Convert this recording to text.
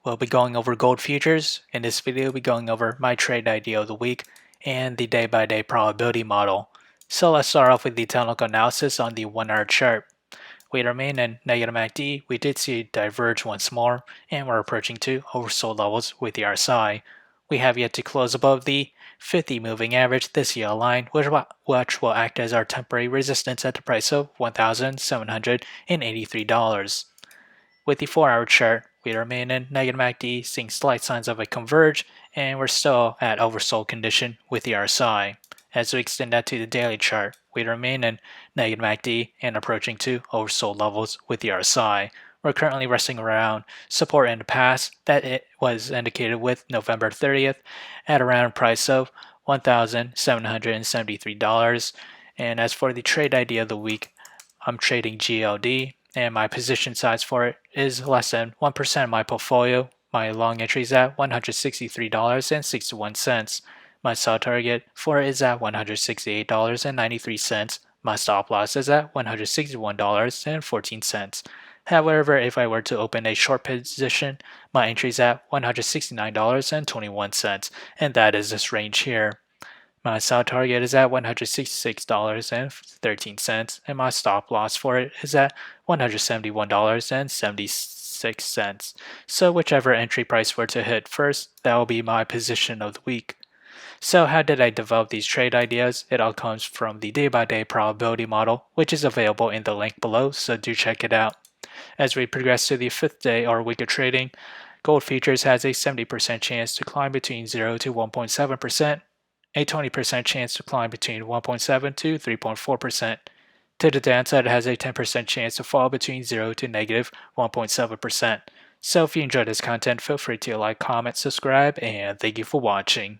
we'll be going over gold futures. In this video, we'll be going over my trade idea of the week and the day-by-day probability model. So let's start off with the technical analysis on the 1-hour chart. We remain in negative MACD. We did see it diverge once more, and we're approaching to oversold levels with the RSI. We have yet to close above the 50 moving average, this yellow line, which will act as our temporary resistance at the price of $1,783. With the 4-hour chart, we remain in negative MACD, seeing slight signs of a converge, and we're still at oversold condition with the RSI. As we extend that to the daily chart, we remain in negative MACD and approaching to oversold levels with the RSI. We're currently resting around support in the past that it was indicated with November 30th at around a price of $1,773. And as for the trade idea of the week, I'm trading GLD, and my position size for it is less than 1% of my portfolio. My long entry is at $163.61. My sell target for it is at $168.93. My stop loss is at $161.14. However, if I were to open a short position, my entry is at $169.21, and that is this range here. My sell target is at $166.13, and my stop loss for it is at $171.76. So whichever entry price were to hit first, that will be my position of the week. So how did I develop these trade ideas? It all comes from the day-by-day probability model, which is available in the link below, so do check it out. As we progress to the 5th day or week of trading, gold futures has a 70% chance to climb between 0 to 1.7%, a 20% chance to climb between 1.7 to 3.4%. To the downside, it has a 10% chance to fall between 0 to negative 1.7%. So if you enjoyed this content, feel free to like, comment, subscribe, and thank you for watching.